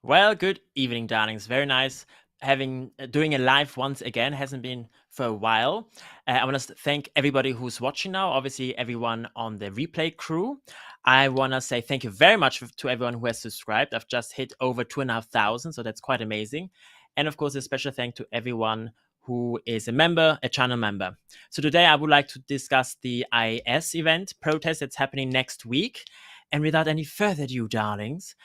Well, good evening, darlings. Very nice doing a live once again. Hasn't been for a while. I want to thank everybody who's watching now. Obviously, everyone on the replay crew. I want to say thank you very much to everyone who has subscribed. I've just hit over 2,500, so that's quite amazing. And of course, a special thank to everyone who is a member, a channel member. So today, I would like to discuss the IAS event protest that's happening next week. And without any further ado, darlings,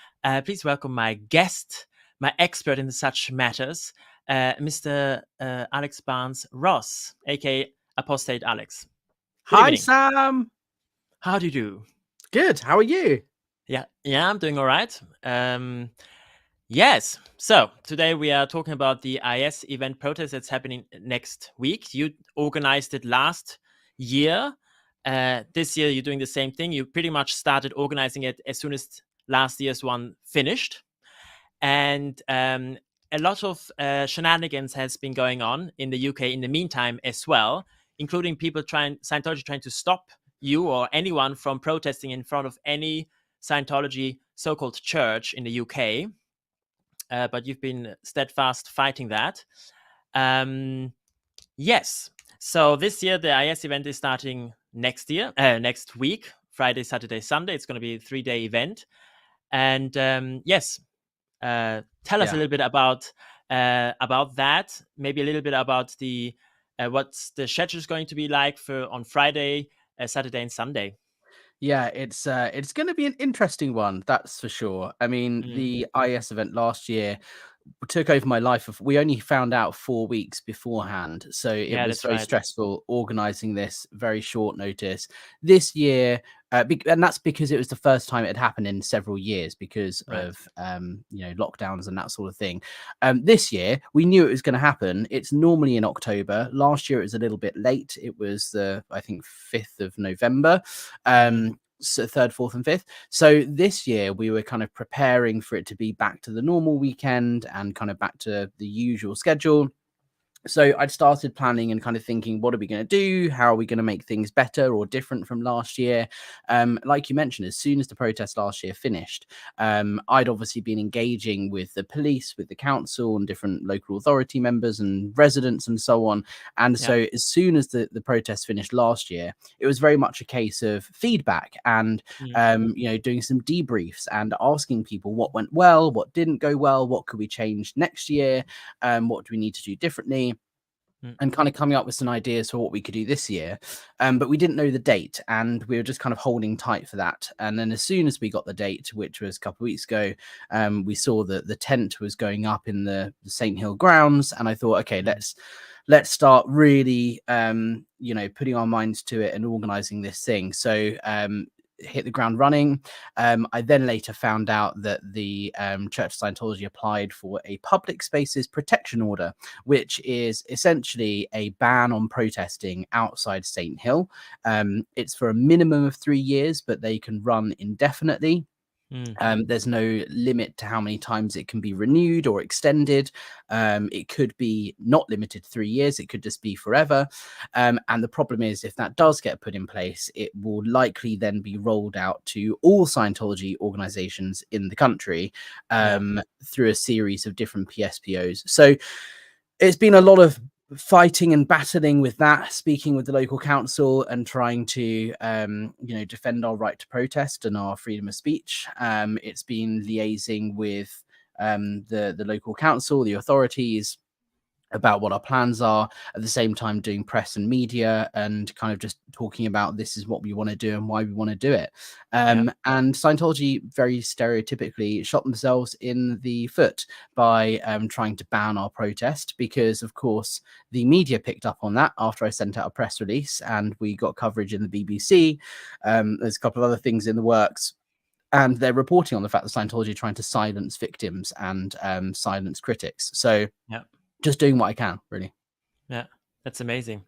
please welcome my guest, my expert in such matters, Mr. Alex Barnes Ross, aka Apostate Alex. Good Hi, evening. Sam. How do you do? Good. How are you? Yeah, I'm doing all right. Yes. So today we are talking about the IS event protest that's happening next week. You organized it last year. This year you're doing the same thing. You pretty much started organizing it as soon as last year's one finished. And a lot of shenanigans has been going on in the UK in the meantime as well, including Scientology trying to stop you or anyone from protesting in front of any Scientology so-called church in the UK. But you've been steadfast fighting that. Yes. So this year, the IS event is starting next week, Friday, Saturday, Sunday. It's going to be a 3-day event. And yes, tell us a little bit about that. Maybe a little bit about the what's the schedule is going to be like for on Friday, Saturday, and Sunday. Yeah, it's going to be an interesting one, that's for sure. I mean, the IS event last year took over my life. We only found out 4 weeks beforehand, so it was very stressful organizing this very short notice. This year, and that's because it was the first time it had happened in several years because of lockdowns and that sort of thing. This year we knew it was going to happen. It's normally in October. Last year it was a little bit late. It was I think 5th of November. So 3rd, 4th, and 5th. So this year we were kind of preparing for it to be back to the normal weekend and kind of back to the usual schedule. So I'd started planning and kind of thinking, what are we going to do? How are we going to make things better or different from last year? Like you mentioned, as soon as the protest last year finished, I'd obviously been engaging with the police, with the council and different local authority members and residents and so on. And so as soon as the protest finished last year, it was very much a case of feedback and, doing some debriefs and asking people what went well, what didn't go well, what could we change next year, what do we need to do differently? And kind of coming up with some ideas for what we could do this year. But we didn't know the date and we were just kind of holding tight for that. And then as soon as we got the date, which was a couple of weeks ago, we saw that the tent was going up in the St. Hill grounds. And I thought, okay, let's start really, putting our minds to it and organizing this thing. So hit the ground running. I then later found out that the Church of Scientology applied for a public spaces protection order, which is essentially a ban on protesting outside St. Hill. It's for a minimum of 3 years, but they can run indefinitely. There's no limit to how many times it can be renewed or extended. It could be not limited to 3 years. It could just be forever. And the problem is, if that does get put in place, it will likely then be rolled out to all Scientology organizations in the country through a series of different PSPOs. So it's been a lot of fighting and battling with that, speaking with the local council and trying to defend our right to protest and our freedom of speech. It's been liaising with the local council, the authorities, about what our plans are, at the same time doing press and media and kind of just talking about this is what we want to do and why we want to do it. And Scientology very stereotypically shot themselves in the foot by trying to ban our protest because, of course, the media picked up on that after I sent out a press release and we got coverage in the BBC. There's a couple of other things in the works. And they're reporting on the fact that Scientology are trying to silence victims and silence critics. So just doing what I can, really. Yeah, that's amazing.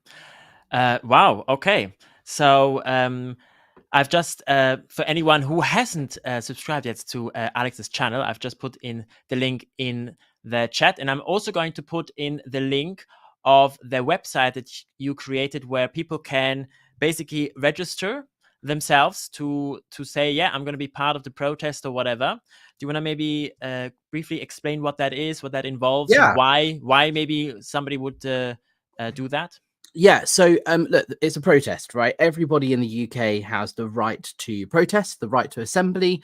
Wow. Okay. So I've just, for anyone who hasn't subscribed yet to Alex's channel, I've just put in the link in the chat. And I'm also going to put in the link of the website that you created where people can basically register themselves to say, yeah, I'm going to be part of the protest or whatever. Do you want to maybe briefly explain what that is, what that involves, and why maybe somebody would do that? Yeah, so look, it's a protest, right? Everybody in the UK has the right to protest, the right to assembly.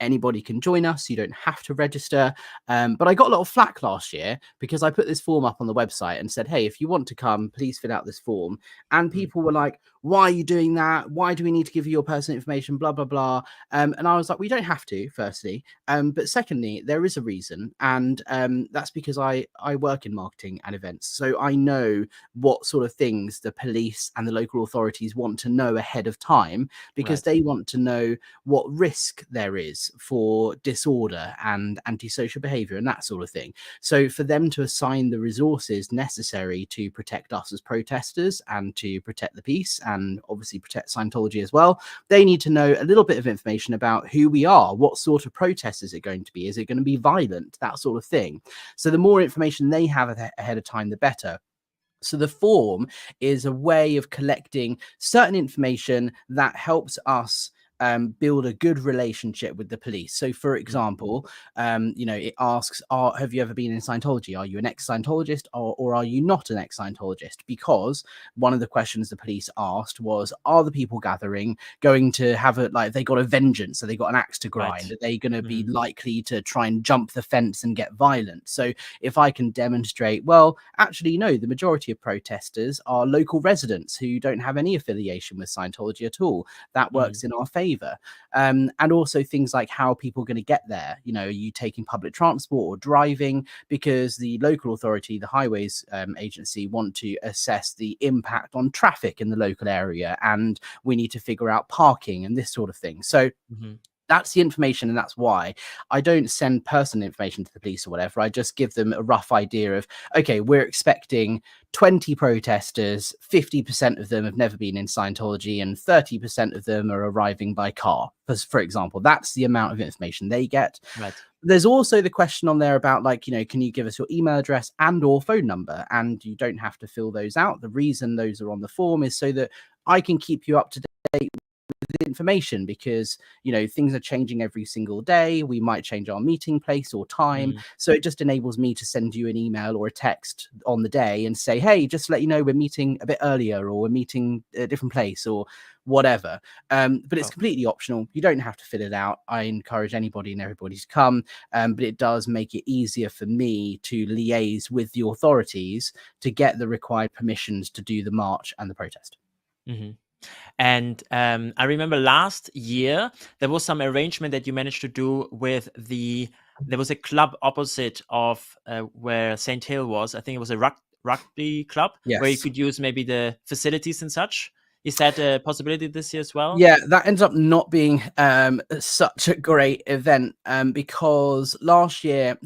Anybody can join us. You don't have to register. But I got a lot of flack last year because I put this form up on the website and said, hey, if you want to come, please fill out this form. And people were like, why are you doing that? Why do we need to give you your personal information? Blah, blah, blah. And I was like, we don't have to, firstly. But secondly, there is a reason. And that's because I work in marketing and events. So I know what sort of things the police and the local authorities want to know ahead of time, because they want to know what risk there is for disorder and antisocial behavior and that sort of thing. So for them to assign the resources necessary to protect us as protesters and to protect the peace and obviously protect Scientology as well, they need to know a little bit of information about who we are, what sort of protest is it going to be, is it going to be violent, that sort of thing. So the more information they have ahead of time, the better. So the form is a way of collecting certain information that helps us build a good relationship with the police. So, for example, it asks, have you ever been in Scientology? Are you an ex-Scientologist or are you not an ex-Scientologist? Because one of the questions the police asked was, are the people gathering going to have they got a vengeance? So they got an axe to grind? Are they going to be likely to try and jump the fence and get violent? So if I can demonstrate, well, actually, no, the majority of protesters are local residents who don't have any affiliation with Scientology at all, that works in our favor. And also things like how people are going to get there. Are you taking public transport or driving? Because the local authority, the highways agency, want to assess the impact on traffic in the local area, and we need to figure out parking and this sort of thing. So that's the information, and that's why I don't send personal information to the police or whatever. I just give them a rough idea of, okay, we're expecting 20 protesters, 50% of them have never been in Scientology, and 30% of them are arriving by car, for example. That's the amount of information they get. There's also the question on there about can you give us your email address and or phone number? And you don't have to fill those out. The reason those are on the form is so that I can keep you up to date with information, because things are changing every single day. We might change our meeting place or time, so it just enables me to send you an email or a text on the day and say, hey, just to let you know, we're meeting a bit earlier, or we're meeting a different place, or whatever. But it's completely optional. You don't have to fill it out. I encourage anybody and everybody to come, but it does make it easier for me to liaise with the authorities to get the required permissions to do the march and the protest. And I remember last year there was some arrangement that you managed to do with there was a club opposite of where St. Hill was. I think it was a rugby club, where you could use maybe the facilities and such. Is that a possibility this year as well? Yeah, that ends up not being such a great event because last year,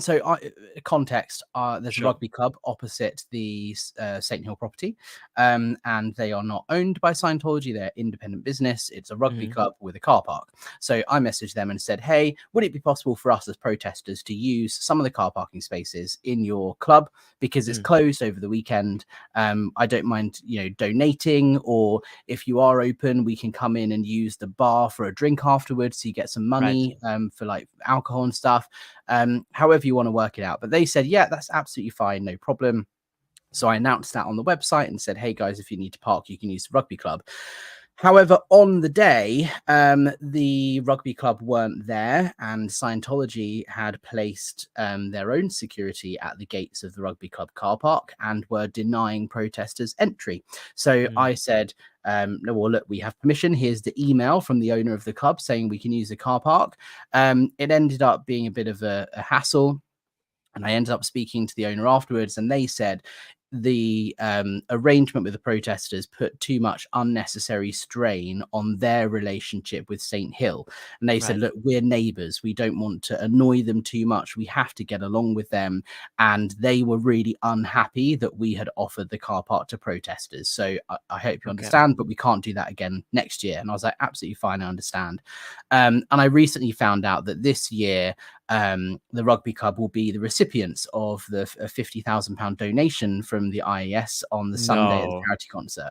context, there's a rugby club opposite the St. Hill property, and they are not owned by Scientology. They're independent business. It's a rugby club with a car park. So I messaged them and said, hey, would it be possible for us as protesters to use some of the car parking spaces in your club, because it's closed over the weekend? I don't mind, donating, or if you are open, we can come in and use the bar for a drink afterwards, so you get some money for alcohol and stuff. However you want to work it out. But they said, yeah, that's absolutely fine, no problem. So I announced that on the website and said, hey guys, if you need to park, you can use the rugby club. However, on the day, the rugby club weren't there, and Scientology had placed their own security at the gates of the rugby club car park and were denying protesters entry. So I said, no, well, look, we have permission. Here's the email from the owner of the club saying we can use the car park. It ended up being a bit of a hassle, and I ended up speaking to the owner afterwards, and they said the arrangement with the protesters put too much unnecessary strain on their relationship with St. Hill. And they said, look, we're neighbors. We don't want to annoy them too much. We have to get along with them. And they were really unhappy that we had offered the car park to protesters. So I hope you understand, but we can't do that again next year. And I was like, absolutely fine, I understand. And I recently found out that this year, the rugby club will be the recipients of the £50,000 donation from the IAS on the Sunday of the charity concert.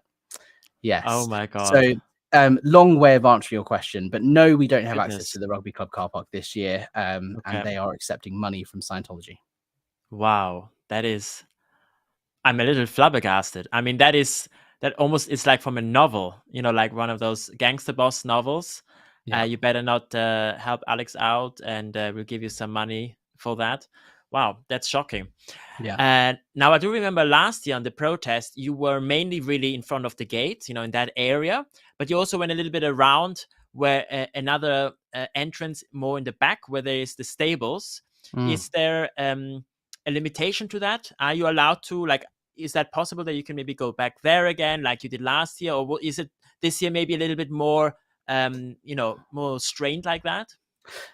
Yes. Oh my God. So Long way of answering your question, but no, we don't have access Goodness. to the Rugby Club car park this year, and Okay. they are accepting money from Scientology. Wow. That is, I'm a little flabbergasted. I mean, that almost is like from a novel, like one of those gangster boss novels. Yeah. You better not help Alex out, and we'll give you some money for that. Wow, that's shocking. Yeah. And now I do remember last year on the protest, you were mainly really in front of the gate, in that area, but you also went a little bit around where another entrance more in the back where there is the stables. Is there a limitation to that? Are you allowed to, like, is that possible that you can maybe go back there again like you did last year? Or is it this year maybe a little bit more, more strained like that?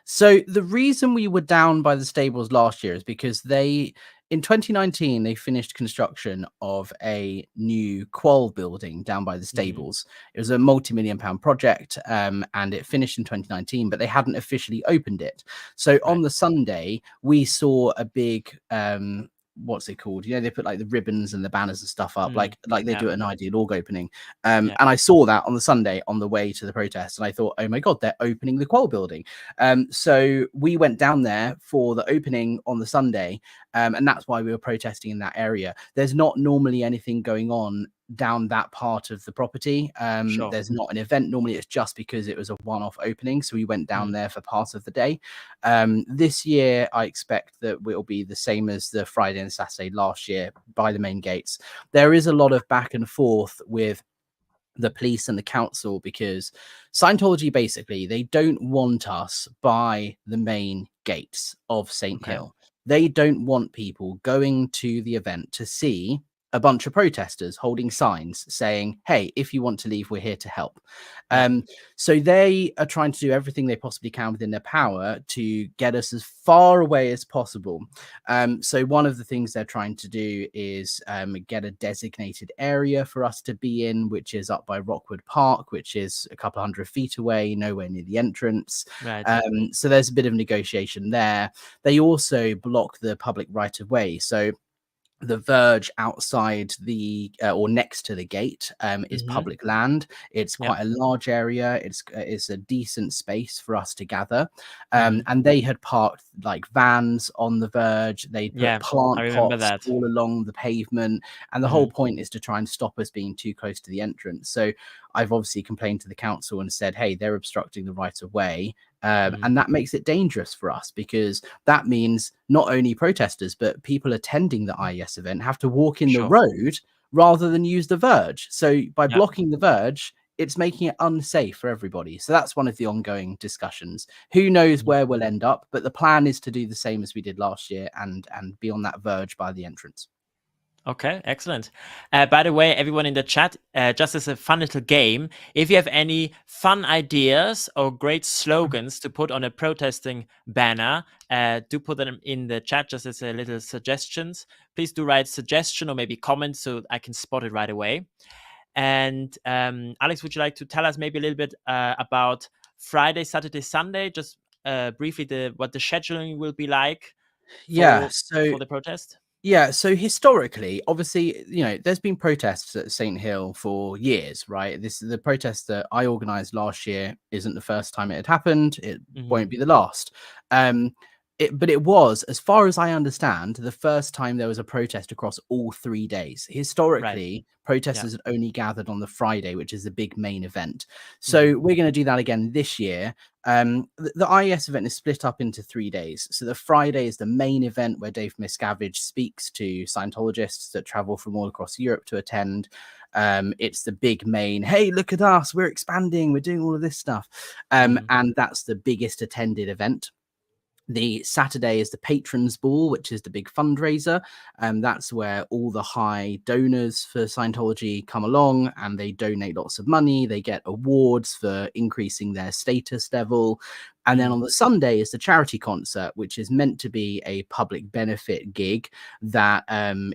So the reason we were down by the stables last year is because in 2019, they finished construction of a new qual building down by the stables. It was a multi-million pound project, and it finished in 2019, but they hadn't officially opened it. So on the Sunday, we saw a big, what's it called? They put like the ribbons and the banners and stuff up, like they do at an Ideal Org opening. And I saw that on the Sunday on the way to the protest, and I thought, oh my God, they're opening the qual building. So we went down there for the opening on the Sunday, and that's why we were protesting in that area. There's not normally anything going on down that part of the property. Sure. There's not an event. Normally it's just because it was a one-off opening, so we went down there for part of the day. This year I expect that it will be the same as the Friday and Saturday last year by the main gates. There is a lot of back and forth with the police and the council because Scientology, basically, they don't want us by the main gates of St. Hill. They don't want people going to the event to see a bunch of protesters holding signs saying, hey, if you want to leave, we're here to help. So they are trying to do everything they possibly can within their power to get us as far away as possible. So one of the things they're trying to do is get a designated area for us to be in, which is up by Rockwood Park, which is a couple 100 feet away, nowhere near the entrance. So there's a bit of negotiation there. They also block the public right of way. So the verge outside the or next to the gate is public land. It's quite a large area. It's a decent space for us to gather, and they had parked like vans on the verge. They put plant pots all along the pavement, and the whole point is to try and stop us being too close to the entrance. So I've obviously complained to the council and said, hey, they're obstructing the right of way. And that makes it dangerous for us because that means not only protesters, but people attending the IAS event have to walk in the road rather than use the verge. So by blocking the verge, it's making it unsafe for everybody. So that's one of the ongoing discussions. Who knows where we'll end up, but the plan is to do the same as we did last year and be on that verge by the entrance. Okay, excellent. By the way, everyone in the chat, just as a fun little game, if you have any fun ideas or great slogans to put on a protesting banner, do put them in the chat just as a little suggestions. Please do write suggestion or maybe comment so I can spot it right away. And Alex, would you like to tell us maybe a little bit about Friday, Saturday, Sunday, just briefly what the scheduling will be like for the protest? Yeah, so historically, obviously, there's been protests at St. Hill for years, right? The protest that I organized last year isn't the first time it had happened. It won't be the last. But it was, as far as I understand, the first time there was a protest across all 3 days. Historically, protesters had only gathered on the Friday, which is the big main event. So we're going to do that again this year. The IAS event is split up into 3 days. So the Friday is the main event where Dave Miscavige speaks to Scientologists that travel from all across Europe to attend. It's the big main, hey, look at us, we're expanding, we're doing all of this stuff. And that's the biggest attended event. The Saturday is the Patrons Ball, which is the big fundraiser. That's where all the high donors for Scientology come along and they donate lots of money. They get awards for increasing their status level. And then on the Sunday is the charity concert, which is meant to be a public benefit gig that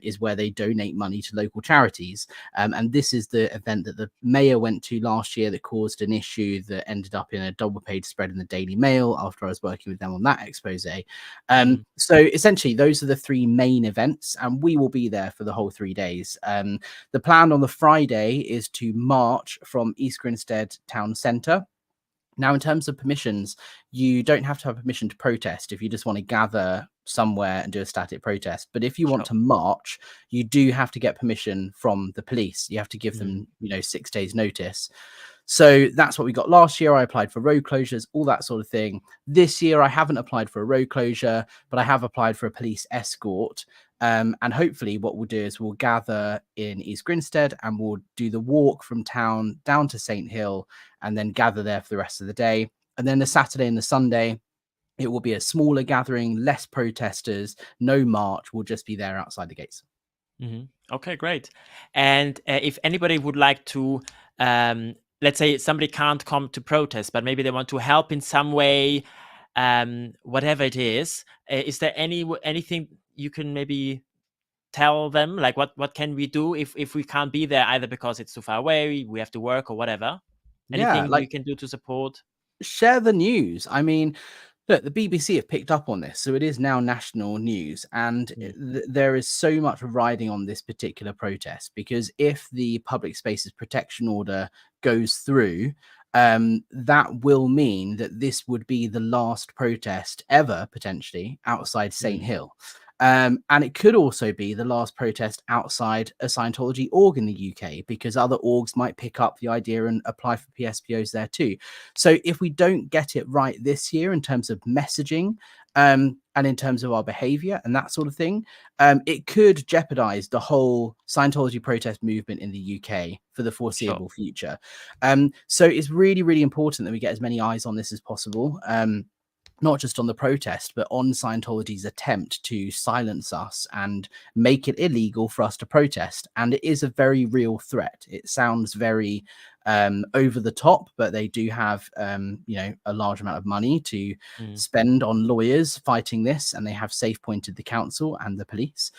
is where they donate money to local charities. And this is the event that the mayor went to last year that caused an issue that ended up in a double page spread in the Daily Mail after I was working with them on that expose. So essentially, those are the three main events, and we will be there for the whole 3 days. The plan on the Friday is to march from East Grinstead Town Centre. Now, in terms of permissions, you don't have to have permission to protest if you just want to gather somewhere and do a static protest. But if you want to march, you do have to get permission from the police. You have to give them, 6 days notice. So that's what we got last year. I applied for road closures, all that sort of thing. This year, I haven't applied for a road closure, but I have applied for a police escort. And hopefully what we'll do is we'll gather in East Grinstead and we'll do the walk from town down to St. Hill and then gather there for the rest of the day. And then the Saturday and the Sunday, it will be a smaller gathering, less protesters, no march. We'll just be there outside the gates. Okay, great. And if anybody would like to, let's say somebody can't come to protest, but maybe they want to help in some way, whatever it is there anything you can maybe tell them, like what can we do if we can't be there, either because it's too far away, we have to work or whatever? Anything we can do to support? Share the news. I mean, look, the BBC have picked up on this, so it is now national news, and there is so much riding on this particular protest, because if the Public Spaces Protection Order goes through, that will mean that this would be the last protest ever, potentially, outside St. Hill. And it could also be the last protest outside a Scientology org in the UK, because other orgs might pick up the idea and apply for PSPOs there too. So if we don't get it right this year in terms of messaging and in terms of our behavior and that sort of thing, it could jeopardize the whole Scientology protest movement in the UK for the foreseeable future. So it's really, really important that we get as many eyes on this as possible. Not just on the protest, but on Scientology's attempt to silence us and make it illegal for us to protest. And it is a very real threat. It sounds very over the top, but they do have a large amount of money to spend on lawyers fighting this, and they have safe pointed the council and the police.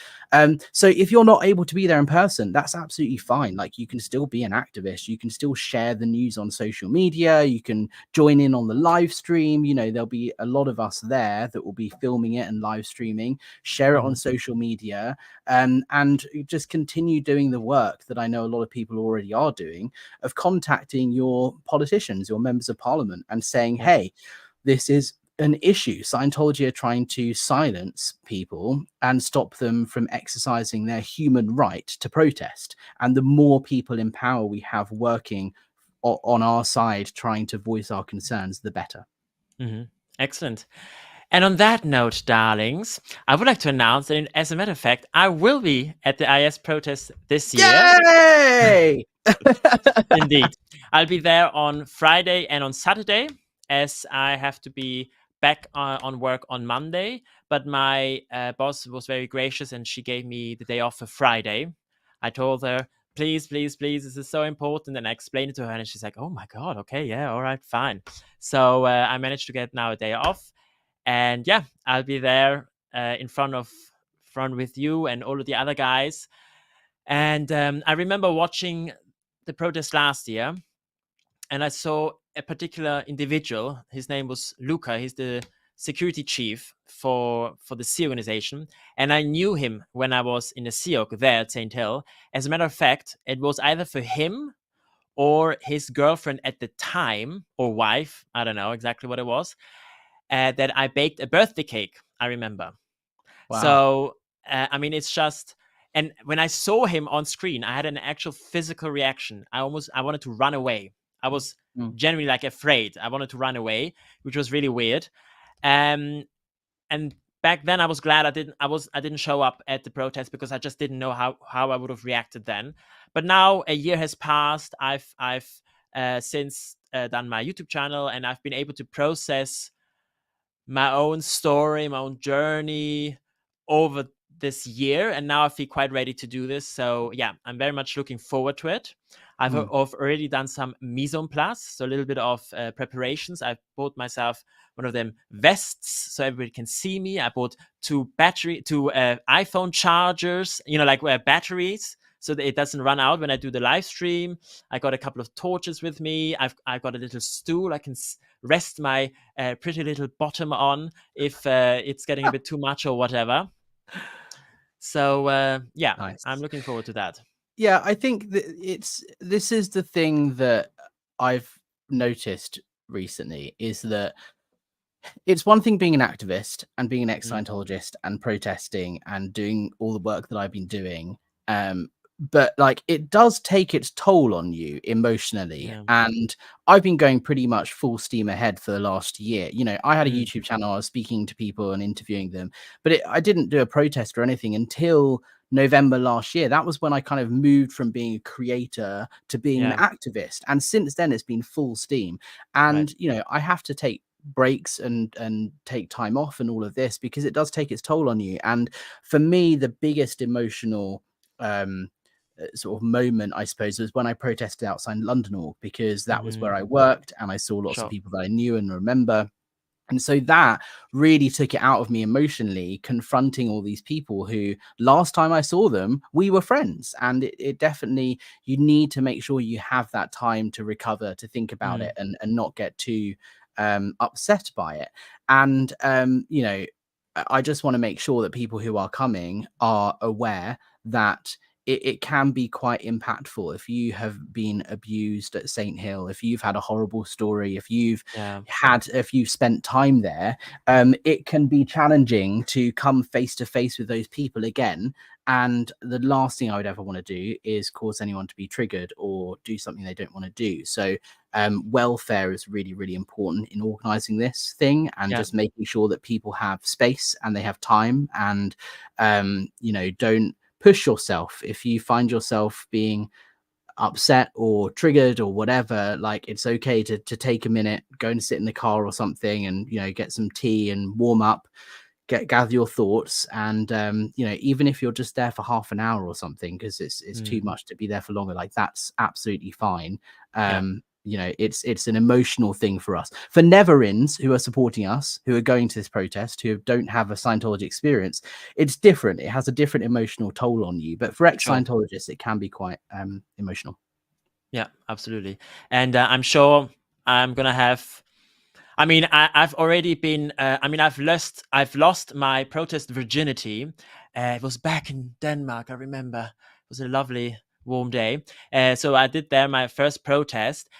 So if you're not able to be there in person, that's absolutely fine. Like, you can still be an activist, you can still share the news on social media, you can join in on the live stream. There'll be a lot of us there that will be filming it and live streaming, share it on social media, and just continue doing the work that I know a lot of people already are doing, of contacting your politicians, your members of parliament, and saying, hey, this is an issue. Scientology are trying to silence people and stop them from exercising their human right to protest. And the more people in power we have working on our side trying to voice our concerns, the better. Excellent. And on that note, darlings, I would like to announce that, as a matter of fact, I will be at the IAS Protest this year. Yay! Indeed. I'll be there on Friday and on Saturday, as I have to be back on work on Monday. But my boss was very gracious, and she gave me the day off for Friday. I told her, please, please, please, this is so important. And I explained it to her, and she's like, oh my God, okay, yeah, all right, fine. So I managed to get now a day off. And yeah, I'll be there in front with you and all of the other guys. And I remember watching the protest last year, and I saw a particular individual. His name was Luca. He's the security chief for the Sea organization, and I knew him when I was in the SEOC there at St. Hill. As a matter of fact, it was either for him or his girlfriend at the time, or wife, I don't know exactly what it was, that I baked a birthday cake, I remember. Wow. So, I mean, it's just... And when I saw him on screen, I had an actual physical reaction. I wanted to run away. I was genuinely afraid. I wanted to run away, which was really weird. And back then I was glad I didn't show up at the protest, because I just didn't know how I would have reacted then. But now a year has passed. I've since done my YouTube channel, and I've been able to process my own story, my own journey over this year, and now I feel quite ready to do this. So yeah, I'm very much looking forward to it. I've already done some mise en place, so a little bit of preparations. I bought myself one of them vests so everybody can see me. I bought two iPhone chargers, like batteries, so that it doesn't run out when I do the live stream. I got a couple of torches with me. I got a little stool I can rest my pretty little bottom on if it's getting a bit too much or whatever. So yeah, nice. I'm looking forward to that. Yeah, I think that this is the thing that I've noticed recently, is that it's one thing being an activist and being an ex-Scientologist and protesting and doing all the work that I've been doing. But like, it does take its toll on you emotionally. Yeah. And I've been going pretty much full steam ahead for the last year. I had a YouTube channel. I was speaking to people and interviewing them, but I didn't do a protest or anything until November last year. That was when I kind of moved from being a creator to being an activist. And since then, it's been full steam. And, I have to take breaks and take time off and all of this, because it does take its toll on you. And for me, the biggest emotional sort of moment, I suppose, was when I protested outside London Hall, because that was where I worked and I saw lots of people that I knew and remember. And so that really took it out of me emotionally, confronting all these people who last time I saw them, we were friends. And it definitely, you need to make sure you have that time to recover, to think about it and not get too upset by it. And, I just want to make sure that people who are coming are aware that it can be quite impactful if you have been abused at St. Hill, if you've had a horrible story, if you've spent time there. It can be challenging to come face to face with those people again. And the last thing I would ever want to do is cause anyone to be triggered or do something they don't want to do. So welfare is really, really important in organizing this thing, and just making sure that people have space and they have time, and don't push yourself. If you find yourself being upset or triggered or whatever, like, it's okay to take a minute, go and sit in the car or something, and get some tea and warm up, gather your thoughts. And even if you're just there for half an hour or something, because it's too much to be there for longer, like, that's absolutely fine. It's an emotional thing for us. For never-ins who are supporting us, who are going to this protest, who don't have a Scientology experience, it's different. It has a different emotional toll on you. But for ex-Scientologists, it can be quite emotional. Yeah, absolutely. And I'm sure I'm gonna have. I mean, I've already been. I've lost my protest virginity. It was back in Denmark. I remember it was a lovely warm day. So I did there my first protest.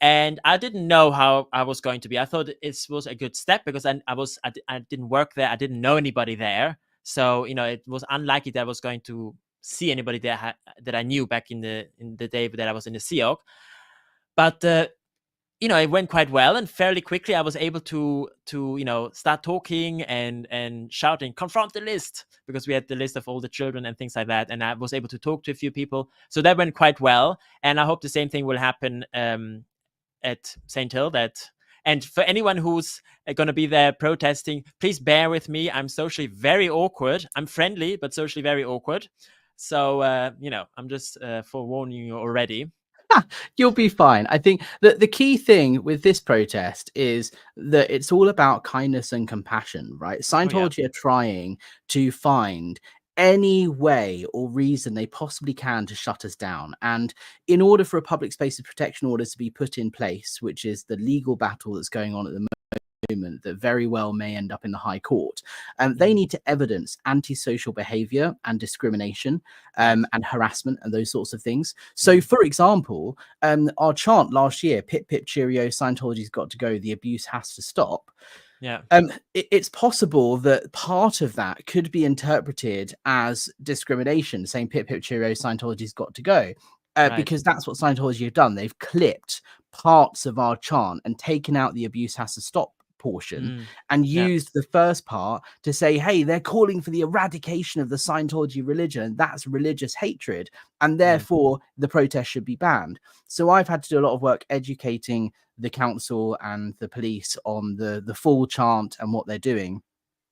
And I didn't know how I was going to be. I thought it was a good step, because I didn't work there. I didn't know anybody there. So, it was unlikely that I was going to see anybody there that I knew back in the day that I was in the SEOC. But, it went quite well. And fairly quickly, I was able to start talking and shouting, "Confront the list," because we had the list of all the children and things like that. And I was able to talk to a few people. So that went quite well. And I hope the same thing will happen at St. Hill. And for anyone who's going to be there protesting, please bear with me. I'm socially very awkward. I'm friendly, but socially very awkward. So, I'm just forewarning you already. You'll be fine. I think that the key thing with this protest is that it's all about kindness and compassion, right? Scientology are trying to find any way or reason they possibly can to shut us down. And in order for a public spaces protection order to be put in place, which is the legal battle that's going on at the moment, that very well may end up in the High Court, they need to evidence antisocial behavior and discrimination and harassment and those sorts of things. So, for example, our chant last year, "Pip Pip Cheerio, Scientology's got to go, the abuse has to stop." Yeah. It's possible that part of that could be interpreted as discrimination, saying "Pip Pip Cheerio, Scientology's got to go." Because that's what Scientology have done. They've clipped parts of our chant and taken out the "abuse has to stop" portion and used the first part to say, hey, they're calling for the eradication of the Scientology religion. That's religious hatred, and therefore the protest should be banned. So I've had to do a lot of work educating the council and the police on the full chant and what they're doing.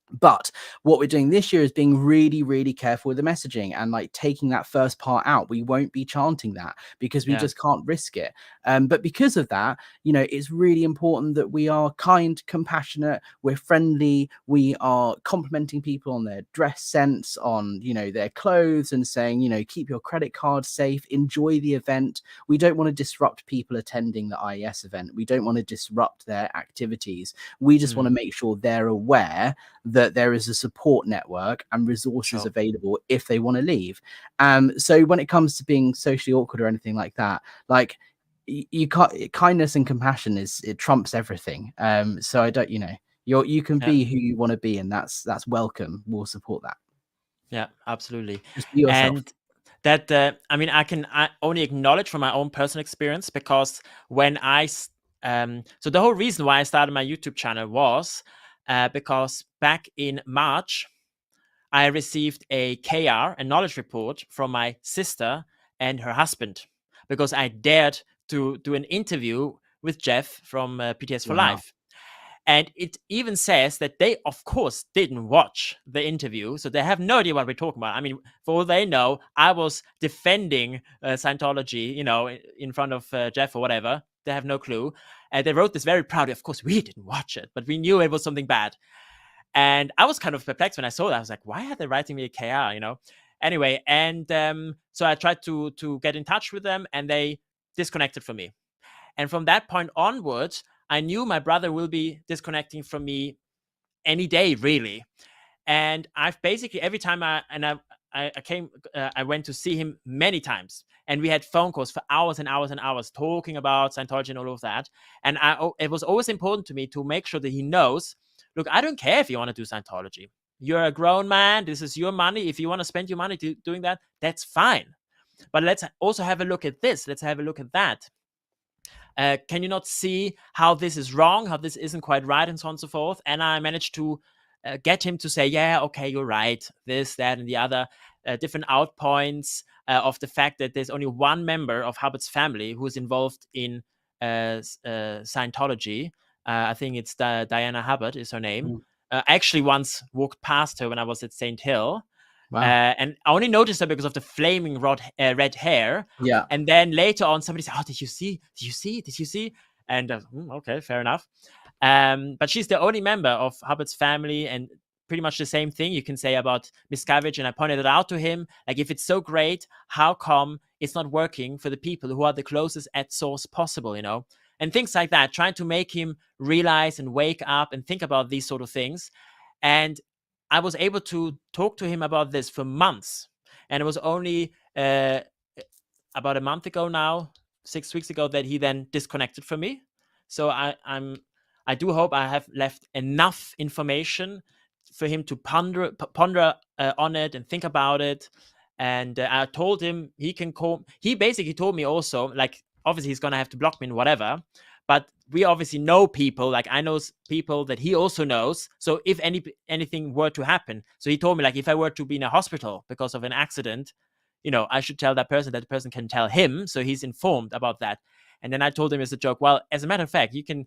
But what we're doing this year is being really, really careful with the messaging and like taking that first part out. We won't be chanting that because we just can't risk it. But because of that, you know, it's really important that we are kind, compassionate, we're friendly, we are complimenting people on their dress sense, on, you know, their clothes, and saying, you know, keep your credit card safe, enjoy the event. We don't want to disrupt people attending the IAS event. We don't want to disrupt their activities. We just want to make sure they're aware that there is a support network and resources available if they want to leave. So when it comes to being socially awkward or anything like that, like you can't, kindness and compassion it trumps everything. So I don't, you know, you can be who you want to be, and that's welcome. We'll support that. Yeah, absolutely. Just be yourself. And that, I mean, I only acknowledge from my own personal experience, because when so the whole reason why I started my YouTube channel was because back in March, I received a KR, a knowledge report, from my sister and her husband, because I dared to do an interview with Jeff from PTS for Life. And it even says that they, of course, didn't watch the interview, so they have no idea what we're talking about. I mean, for all they know, I was defending Scientology, you know, in front of Jeff or whatever. They have no clue. And they wrote this very proudly. Of course, we didn't watch it, but we knew it was something bad. And I was kind of perplexed when I saw that. I was like, why are they writing me a KR, you know? Anyway, and so I tried to get in touch with them, and they disconnected from me. And from that point onwards, I knew my brother will be disconnecting from me any day, really. And I've basically, every time I went to see him many times, and we had phone calls for hours and hours and hours talking about Scientology and all of that. And it was always important to me to make sure that he knows, look, I don't care if you want to do Scientology. You're a grown man. This is your money. If you want to spend your money doing that, that's fine. But let's also have a look at this. Let's have a look at that. Can you not see how this is wrong, how this isn't quite right, and so on and so forth? And I managed to get him to say, yeah, okay, you're right, this, that, and the other, different outpoints of the fact that there's only one member of Hubbard's family who is involved in Scientology. I think it's Diana Hubbard is her name. I actually once walked past her when I was at St. Hill. Wow. And I only noticed her because of the flaming red hair. Yeah. And then later on, somebody said, oh, did you see? Did you see? Did you see? And okay, fair enough. But she's the only member of Hubbard's family, and pretty much the same thing you can say about Miscavige. And I pointed it out to him. Like, if it's so great, how come it's not working for the people who are the closest at source possible, you know? And things like that, trying to make him realize and wake up and think about these sort of things. And I was able to talk to him about this for months. And it was only about a month ago now, 6 weeks ago, that he then disconnected from me. So I do hope I have left enough information for him to ponder on it and think about it. And I told him he can call. He basically told me also, like, obviously he's going to have to block me and whatever. But we obviously know people, like I know people that he also knows. So if anything were to happen, so he told me, like, if I were to be in a hospital because of an accident, you know, I should tell that the person can tell him, so he's informed about that. And then I told him as a joke, well, as a matter of fact, you can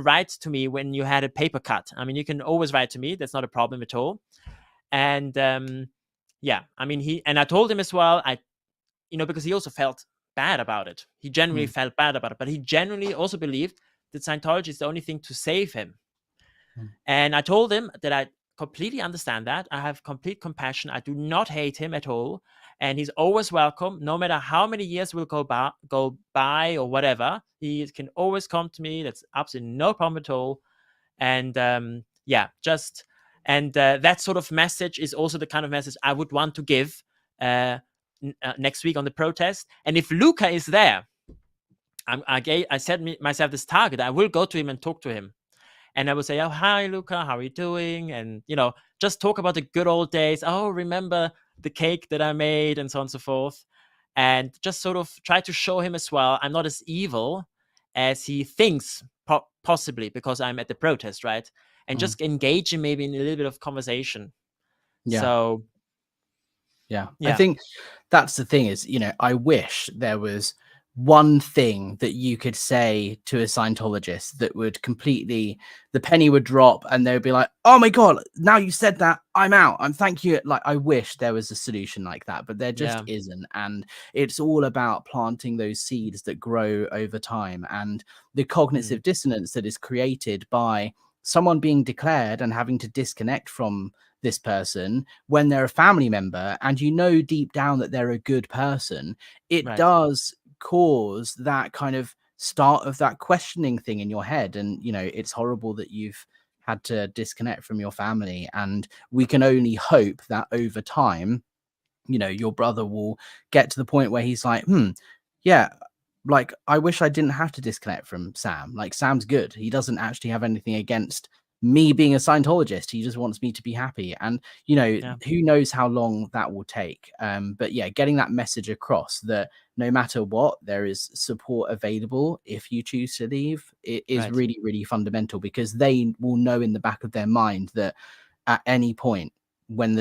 write to me when you had a paper cut. I mean, you can always write to me. That's not a problem at all. And yeah, I mean, I told him as well, because he also felt bad about it. He genuinely felt bad about it, but he genuinely also believed that Scientology is the only thing to save him. And I told him that I completely understand that. I have complete compassion. I do not hate him at all. And he's always welcome, no matter how many years will go by or whatever. He can always come to me. That's absolutely no problem at all. And that sort of message is also the kind of message I would want to give next week on the protest. And if Luca is there, I set myself this target. I will go to him and talk to him. And I will say, oh, hi, Luca, how are you doing? And, just talk about the good old days. Oh, remember the cake that I made, and so on and so forth. And just sort of try to show him as well, I'm not as evil as he thinks, possibly, because I'm at the protest, right? And just engage him maybe in a little bit of conversation. Yeah. So, yeah. I think that's the thing is, I wish there was one thing that you could say to a Scientologist that would completely, the penny would drop and they would be like, oh my God, now you said that, I'm out. Thank you. Like, I wish there was a solution like that, but there just isn't. And it's all about planting those seeds that grow over time, and the cognitive dissonance that is created by someone being declared and having to disconnect from this person when they're a family member, and you know deep down that they're a good person. It does cause that kind of start of that questioning thing in your head. And you know, it's horrible that you've had to disconnect from your family, and we can only hope that over time, you know, your brother will get to the point where he's like, yeah, like, I wish I didn't have to disconnect from Sam. Like, Sam's good. He doesn't actually have anything against me being a Scientologist. He just wants me to be happy. And, you know, who knows how long that will take. But yeah, getting that message across that no matter what, there is support available if you choose to leave, it is really, really fundamental, because they will know in the back of their mind that at any point, when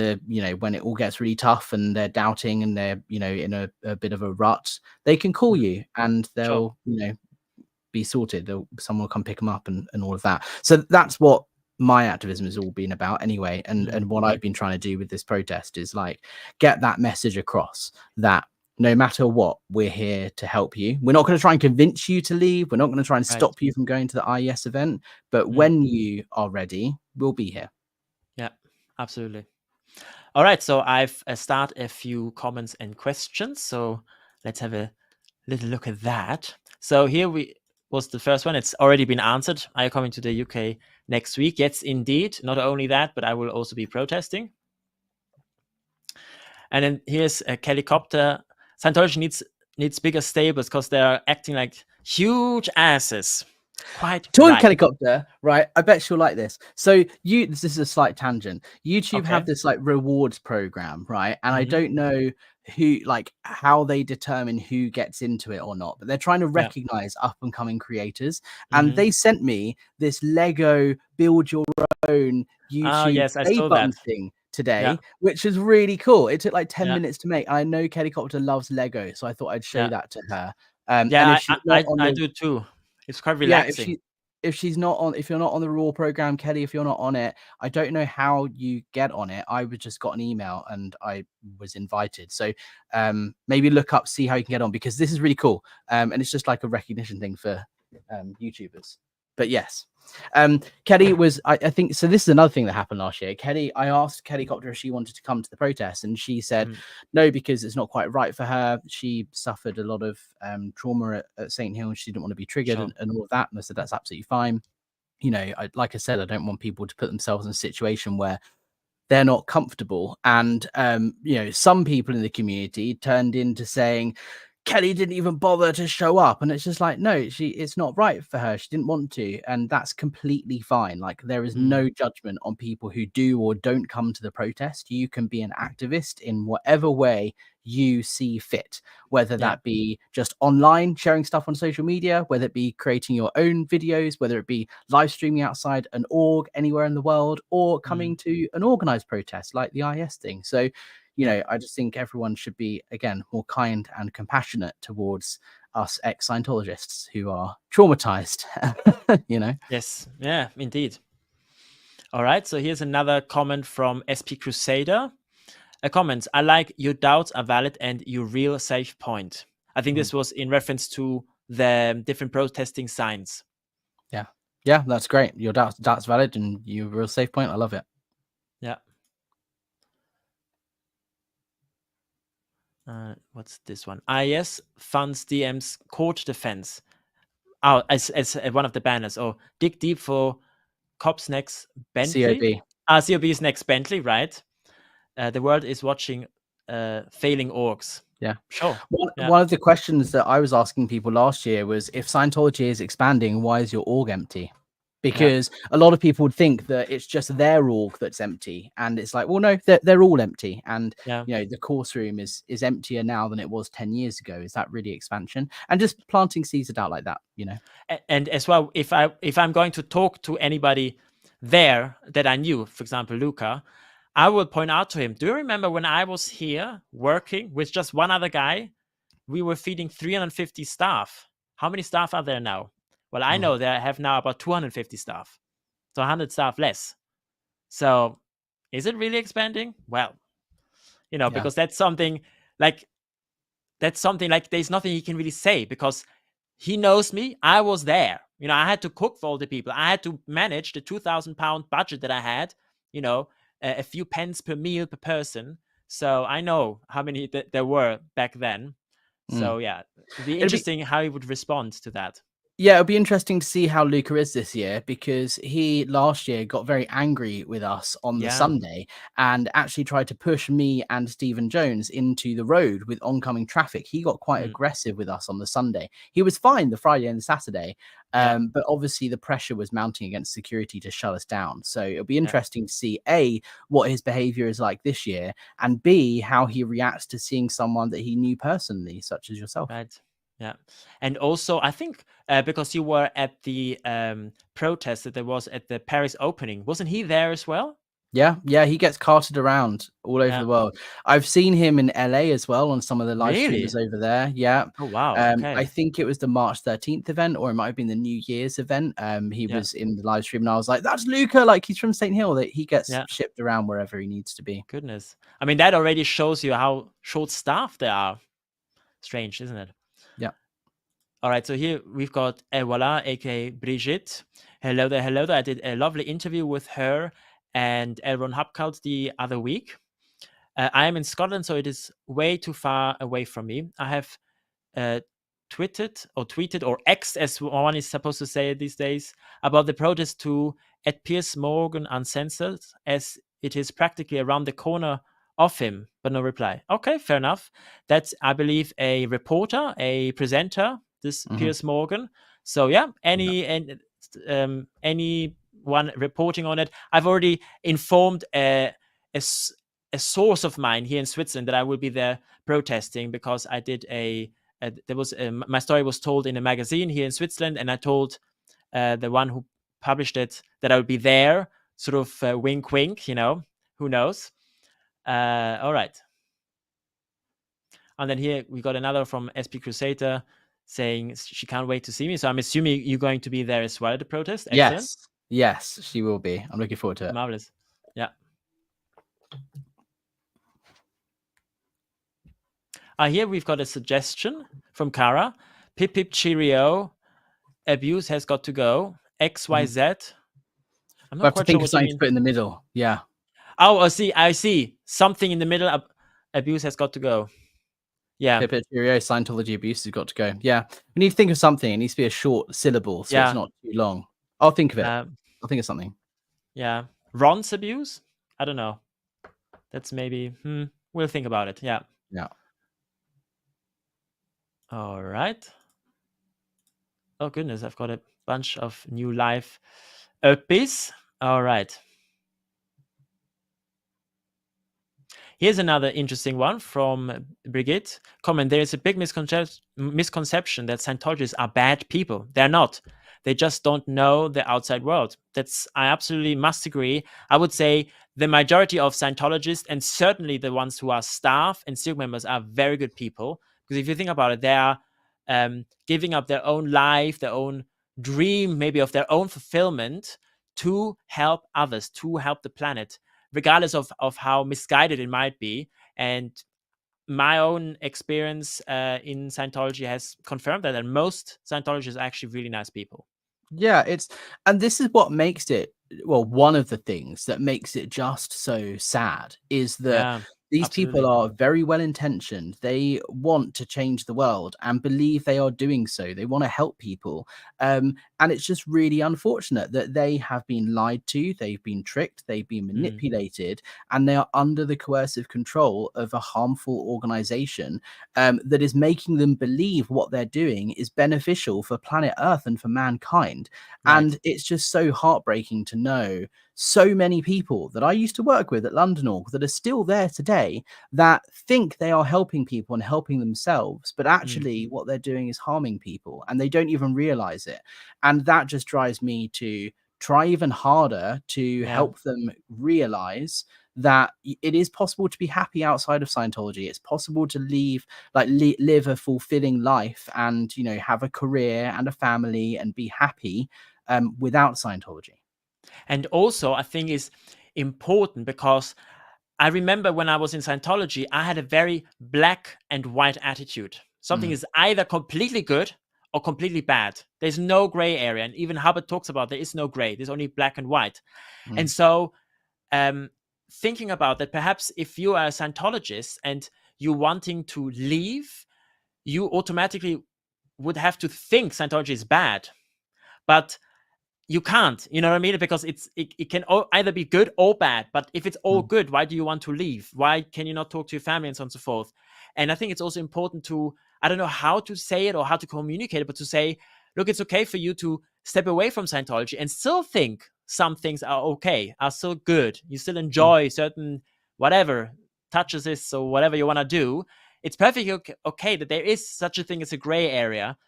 when it all gets really tough and they're doubting and they're, you know, in a bit of a rut, they can call you and they'll, you know, be sorted. Someone will come pick them up and all of that. So that's what my activism has all been about anyway. And what I've been trying to do with this protest is like get that message across that no matter what, we're here to help you. We're not going to try and convince you to leave. We're not going to try and stop you from going to the IES event. But when you are ready, we'll be here. Yeah, absolutely. All right, so I've started a few comments and questions. So let's have a little look at that. So here was the first one. It's already been answered. Are you coming to the UK next week? Yes, indeed. Not only that, but I will also be protesting. And then here's a helicopter. Scientology needs bigger stables because they're acting like huge asses. Quite Talking helicopter, right? I bet she'll like this. So this is a slight tangent. YouTube have this like rewards program, right? And I don't know who, like, how they determine who gets into it or not, but they're trying to recognize up and coming creators. And they sent me this Lego build your own YouTube play button thing today, which is really cool. It took like 10 minutes to make. I know Helicopter loves Lego, so I thought I'd show that to her. And if I do too. It's quite relaxing. If you're not on the reward program, Kelly, if you're not on it, I don't know how you get on it. I just got an email and I was invited. So maybe look up, see how you can get on, because this is really cool. And it's just like a recognition thing for YouTubers. But yes, Kelly was, I think, so this is another thing that happened last year. I asked Helicopter if she wanted to come to the protest, and she said no, because it's not quite right for her. She suffered a lot of trauma at St. Hill, and she didn't want to be triggered and all of that. And I said, that's absolutely fine. You know, like I said, I don't want people to put themselves in a situation where they're not comfortable. And, you know, some people in the community turned into saying, Kelly didn't even bother to show up. And it's just like, no, it's not right for her. She didn't want to. And that's completely fine. Like, there is no judgment on people who do or don't come to the protest. You can be an activist in whatever way you see fit, whether that be just online sharing stuff on social media, whether it be creating your own videos, whether it be live streaming outside an org anywhere in the world, or coming to an organized protest like the IS thing. So, you know, I just think everyone should be, again, more kind and compassionate towards us ex-Scientologists who are traumatized, you know? Yes. Yeah, indeed. All right. So here's another comment from SP Crusader. A comment: I like your doubts are valid and your real safe point. I think this was in reference to the different protesting signs. Yeah. Yeah, that's great. Your doubt's valid and your real safe point. I love it. Yeah. What's this one? IAS funds DM's court defense. Oh, as one of the banners. Oh, dig deep for cops next Bentley. COB's next Bentley, right? The world is watching failing orgs. Yeah, sure. One of the questions that I was asking people last year was, if Scientology is expanding, why is your org empty? Because a lot of people would think that it's just their org that's empty, and it's like, well, no, they're all empty. And you know, the course room is emptier now than it was 10 years ago. Is that really expansion? And just planting seeds out like that, you know. And as well, if I'm going to talk to anybody there that I knew, for example, Luca, I will point out to him, do you remember when I was here working with just one other guy we were feeding 350 staff. How many staff are there now? Well, I know they have now about 250 staff, so 100 staff less. So is it really expanding? Well, because that's something like there's nothing he can really say, because he knows me. I was there. I had to cook for all the people. I had to manage the £2,000 budget that I had, a few pence per meal per person. So I know how many there were back then. So yeah, it'd be interesting how he would respond to that. Yeah, it'll be interesting to see how Luca is this year, because he last year got very angry with us on the Sunday and actually tried to push me and Stephen Jones into the road with oncoming traffic. He got quite aggressive with us on the Sunday. He was fine the Friday and the Saturday, but obviously the pressure was mounting against security to shut us down. So it'll be interesting to see A, what his behavior is like this year, and B, how he reacts to seeing someone that he knew personally, such as yourself. Right. Yeah. And also, I think because you were at the protest that there was at the Paris opening, wasn't he there as well? Yeah, he gets carted around all over the world. I've seen him in LA as well on some of the live streams over there. Yeah. Oh, wow. Okay. I think it was the March 13th event, or it might have been the New Year's event. He was in the live stream, and I was like, that's Luca, like he's from St. Hill, that he gets shipped around wherever he needs to be. Goodness. I mean, that already shows you how short-staffed they are. Strange, isn't it? Yeah. All right, so here we've got Voilà, aka Brigitte. Hello there, hello there. I did a lovely interview with her and Elron Hapkalt the other week. I am in Scotland, so it is way too far away from me. I have tweeted or X'd, as one is supposed to say these days, about the protest to @Piers Morgan Uncensored, as it is practically around the corner of him, but no reply. Okay, fair enough. That's, I believe, a reporter, a presenter, this Piers Morgan. So yeah, anyone reporting on it. I've already informed a source of mine here in Switzerland that I will be there protesting, because I did my story was told in a magazine here in Switzerland, and I told the one who published it that I would be there, sort of wink wink, who knows. All right. And then here we got another from SP Crusader saying she can't wait to see me. So I'm assuming you're going to be there as well at the protest. Excellent. Yes, she will be. I'm looking forward to it. Marvelous. Yeah. Here we've got a suggestion from Kara. Pip pip cheerio. Abuse has got to go. XYZ. I'm not quite sure what you mean. To put in the middle. Yeah. Oh, I see. Something in the middle. Abuse has got to go. Yeah. Pip pip cheerio. Scientology abuse has got to go. Yeah. We need to think of something. It needs to be a short syllable, so it's not too long. I'll think of it. I'll think of something. Yeah. Ron's abuse? I don't know. That's maybe. We'll think about it. Yeah. Yeah. All right. Oh, goodness. I've got a bunch of new live uppies. All right. Here's another interesting one from Brigitte. Comment: there is a big misconception that Scientologists are bad people. They're not. They just don't know the outside world. I absolutely must agree. I would say the majority of Scientologists, and certainly the ones who are staff and SIG members, are very good people. Because if you think about it, they are giving up their own life, their own dream, maybe of their own fulfillment, to help others, to help the planet, regardless of how misguided it might be. And my own experience in Scientology has confirmed that, and most Scientologists are actually really nice people. Yeah, and this is what makes it, well, one of the things that makes it just so sad is that these people are very well intentioned. They want to change the world and believe they are doing so. They want to help people. And it's just really unfortunate that they have been lied to, they've been tricked, they've been manipulated, and they are under the coercive control of a harmful organization that is making them believe what they're doing is beneficial for planet Earth and for mankind. Right. And it's just so heartbreaking to know so many people that I used to work with at London Org that are still there today that think they are helping people and helping themselves, but actually what they're doing is harming people, and they don't even realize it. And that just drives me to try even harder to help them realize that it is possible to be happy outside of Scientology. It's possible to live a fulfilling life and, you know, have a career and a family and be happy without Scientology. And also, I think is important because I remember when I was in Scientology, I had a very black and white attitude. Something is either completely good or completely bad. There's no gray area. And even Hubbard talks about there is no gray, there's only black and white. And so thinking about that, perhaps if you are a Scientologist and you're wanting to leave, you automatically would have to think Scientology is bad. But you can't, you know what I mean? Because it can either be good or bad. But if it's all good, why do you want to leave? Why can you not talk to your family and so on and so forth? And I think it's also important to, I don't know how to say it or how to communicate it, but to say, look, it's okay for you to step away from Scientology and still think some things are okay, are still good. You still enjoy certain whatever touches this or whatever you want to do. It's perfectly okay that there is such a thing as a gray area.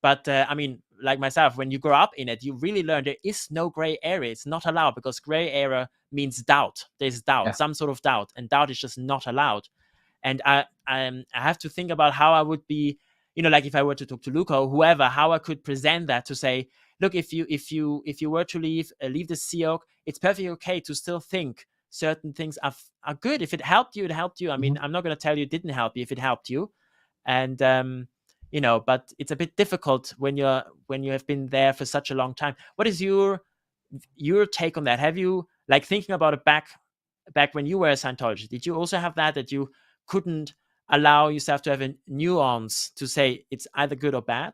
But I mean, like myself, when you grow up in it, you really learn there is no gray area. It's not allowed because gray area means doubt. There's doubt, some sort of doubt, and doubt is just not allowed. And I have to think about how I would be, you know, like if I were to talk to Luca or whoever, how I could present that to say, look, if you were to leave the SEOC, it's perfectly okay to still think certain things are good. If it helped you, it helped you. I mean, I'm not going to tell you it didn't help you if it helped you. And you know, but it's a bit difficult when you have been there for such a long time. What is your take on that? Have you, like, thinking about it back when you were a Scientologist, did you also have that you couldn't allow yourself to have a nuance to say it's either good or bad?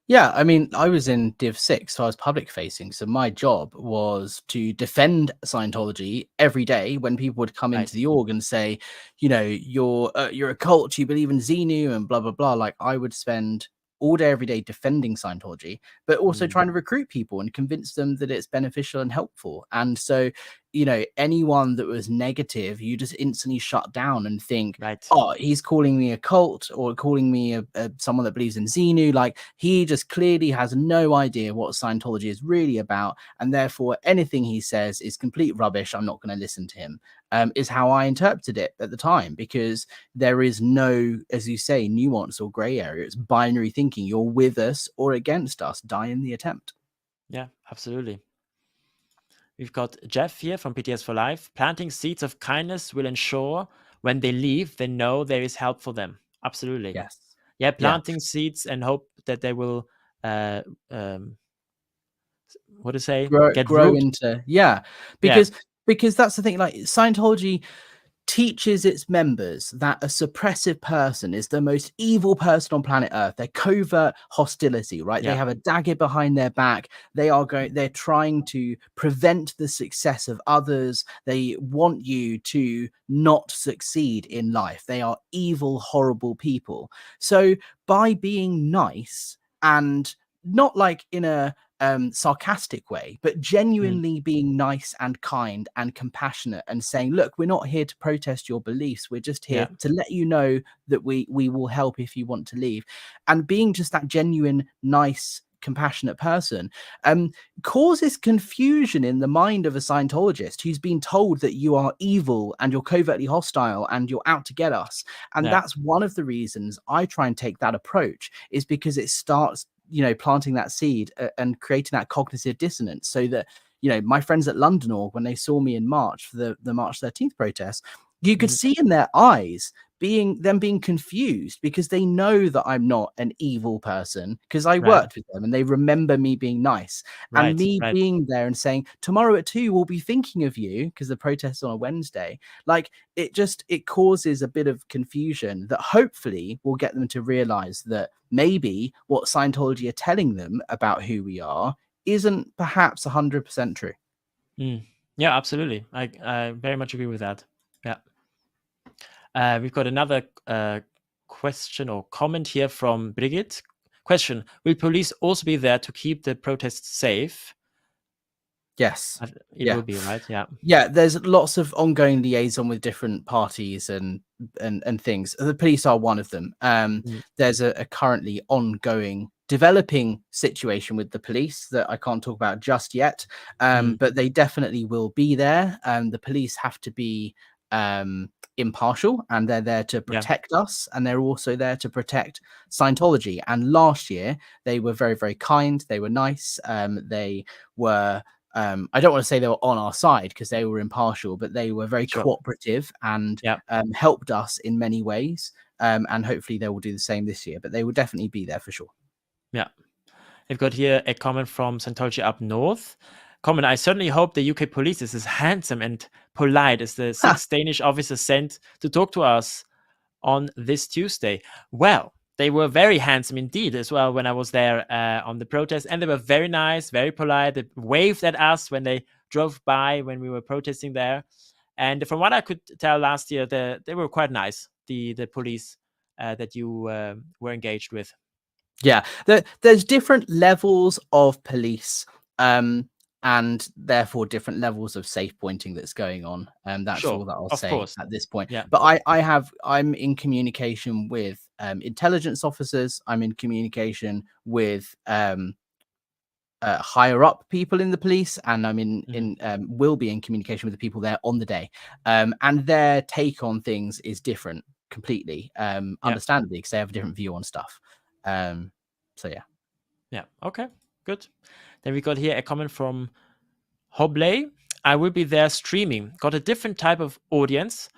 Yeah, I mean, I was in Div 6, so I was public facing. So my job was to defend Scientology every day when people would come into the org and say, you know, you're a cult, you believe in Xenu and blah, blah, blah. Like, I would spend all day, every day defending Scientology, but also trying to recruit people and convince them that it's beneficial and helpful. And so, you know, anyone that was negative, you just instantly shut down and think, oh, he's calling me a cult or calling me someone that believes in Xenu. Like, he just clearly has no idea what Scientology is really about. And therefore, anything he says is complete rubbish. I'm not going to listen to him, is how I interpreted it at the time, because there is no, as you say, nuance or gray area. It's binary thinking. You're with us or against us. Die in the attempt. Yeah, absolutely. We've got Jeff here from PTS for Life. Planting seeds of kindness will ensure when they leave, they know there is help for them. Absolutely. Yes. Yeah, planting seeds and hope that they will, what to say? Grow into, because that's the thing. Like, Scientology teaches its members that a suppressive person is the most evil person on planet Earth. They're covert hostility, right? They have a dagger behind their back. They're trying to prevent the success of others. They want you to not succeed in life. They are evil, horrible people. So by being nice, and not like in a sarcastic way, but genuinely being nice and kind and compassionate and saying, look, we're not here to protest your beliefs. We're just here to let you know that we will help if you want to leave. And being just that genuine, nice, compassionate person causes confusion in the mind of a Scientologist who's been told that you are evil and you're covertly hostile and you're out to get us. And that's one of the reasons I try and take that approach, is because it starts, you know, planting that seed and creating that cognitive dissonance, so that, you know, my friends at London Org, when they saw me in March for the March 13th protest, you could see in their eyes being confused, because they know that I'm not an evil person, because I worked with them and they remember me being nice, and me being there and saying, tomorrow at 2 we'll be thinking of you, because the protest on a Wednesday. Like, it causes a bit of confusion that hopefully will get them to realize that maybe what Scientology are telling them about who we are isn't perhaps 100% true. Yeah, absolutely. I very much agree with that. Yeah. We've got another question or comment here from Brigitte. Question: will police also be there to keep the protests safe? Yes. It will be, right? Yeah. Yeah, there's lots of ongoing liaison with different parties and things. The police are one of them. Mm, There's a currently ongoing developing situation with the police that I can't talk about just yet, mm, but they definitely will be there. The police have to be impartial, and they're there to yeah, protect us, and they're also there to protect Scientology. And last year they were very, very kind. They were nice. They were I don't want to say they were on our side because they were impartial, but they were very sure. cooperative and Yeah, helped us in many ways. And hopefully they will do the same this year, but they will definitely be there for sure. yeah. I've got here a comment from Scientology Up North. Comment, I certainly hope the UK police is as handsome and polite as the 6 Danish officers sent to talk to us on this Tuesday. Well, they were very handsome indeed as well when I was there on the protest, and they were very nice, very polite. They waved at us when they drove by when we were protesting there. And from what I could tell last year, they were quite nice, the police that you were engaged with. Yeah, there's different levels of police, and therefore different levels of safe pointing that's going on. That's all Sure, that I'll of say course. at this point. Yeah. But I'm in communication with intelligence officers. I'm in communication with higher up people in the police, and I'm Mhm. will be in communication with the people there on the day, and their take on things is different completely, Yeah. understandably, because they have a different view on stuff. So yeah. Yeah. Okay. Good. Then we got here a comment from Hobley. I will be there streaming. Got a different type of audience.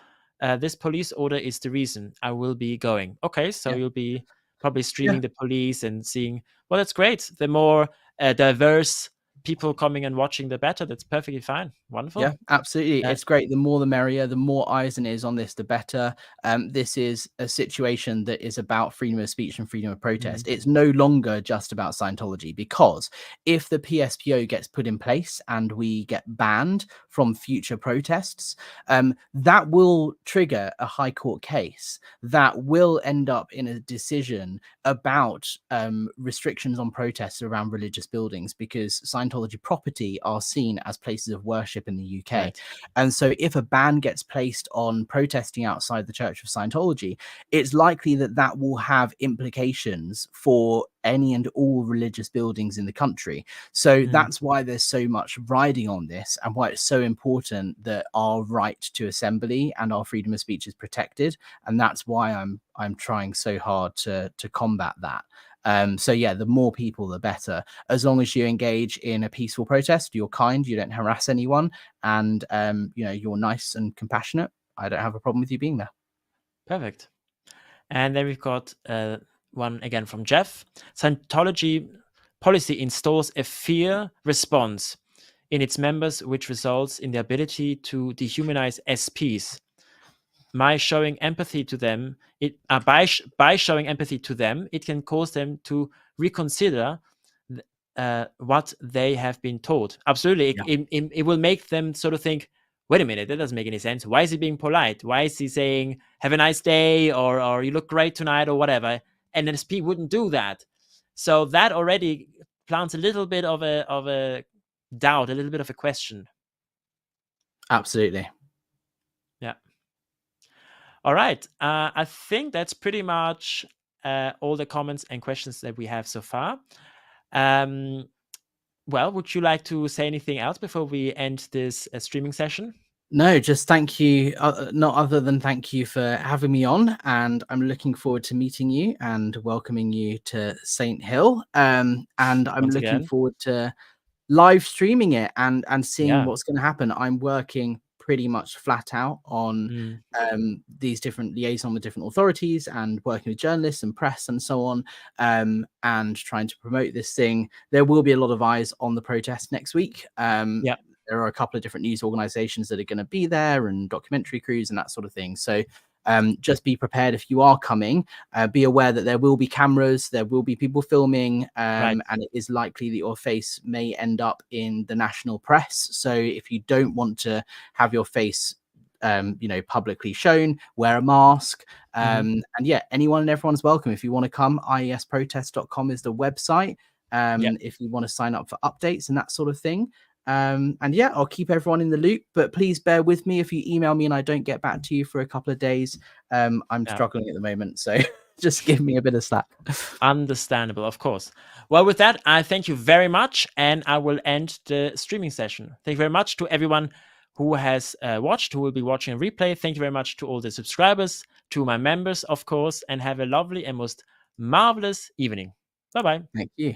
This police order is the reason I will be going. Okay, so Yeah. you'll be probably Yeah. streaming the police and seeing. Well, that's great. The more diverse people coming and watching, the better. That's perfectly fine. Yeah, Wonderful. absolutely. Yeah. It's great. The more the merrier, the more eyes and ears on this, the better. This is a situation that is about freedom of speech and freedom of Mhm. protest. It's no longer just about Scientology, because if the PSPO gets put in place and we get banned from future protests, that will trigger a high court case that will end up in a decision about restrictions on protests around religious buildings, because Scientology property are seen as places of worship in the UK. Right. And so if a ban gets placed on protesting outside the Church of Scientology, it's likely that that will have implications for any and all religious buildings in the country. So Mhm. that's why there's so much riding on this, and why it's so important that our right to assembly and our freedom of speech is protected. And that's why I'm trying so hard to combat that. So yeah, the more people, the better. As long as you engage in a peaceful protest, you're kind, you don't harass anyone, and you're nice and compassionate, I don't have a problem with you being there. Perfect. And then we've got one again from Jeff. Scientology policy installs a fear response in its members, which results in the ability to dehumanize SPs. By showing empathy to them, by showing empathy to them, it can cause them to reconsider what they have been taught. Absolutely, Yeah. it will make them sort of think, wait a minute, that doesn't make any sense. Why is he being polite? Why is he saying have a nice day, or you look great tonight, or whatever? And SP wouldn't do that. So that already plants a little bit of a doubt, a little bit of a question. Absolutely. Yeah. All right. I think that's pretty much all the comments and questions that we have so far. Well, would you like to say anything else before we end this streaming session? No, just thank you. Not other than thank you for having me on, and I'm looking forward to meeting you and welcoming you to St. Hill. And I'm Once looking again. forward to live streaming it and seeing Yeah. what's going to happen. I'm working pretty much flat out on Mm, these different liaison with different authorities, and working with journalists and press and so on, and trying to promote this thing. There will be a lot of eyes on the protest next week. yeah. There are a couple of different news organizations that are going to be there, and documentary crews and that sort of thing. So just be prepared if you are coming. Be aware that there will be cameras, there will be people filming, Right. and it is likely that your face may end up in the national press. So if you don't want to have your face publicly shown, wear a mask. Mhm. And yeah, anyone and everyone's welcome. If you want to come, iasprotest.com is the website. Yeah. If you want to sign up for updates and that sort of thing. And yeah, I'll keep everyone in the loop, but please bear with me if you email me and I don't get back to you for a couple of days. I'm struggling at the moment, so just give me a bit of slack. Understandable, of course. Well, with that, I thank you very much, and I will end the streaming session. Thank you very much to everyone who has watched, who will be watching a replay. Thank you very much to all the subscribers, to my members, of course, and have a lovely and most marvelous evening. Bye-bye. Thank you.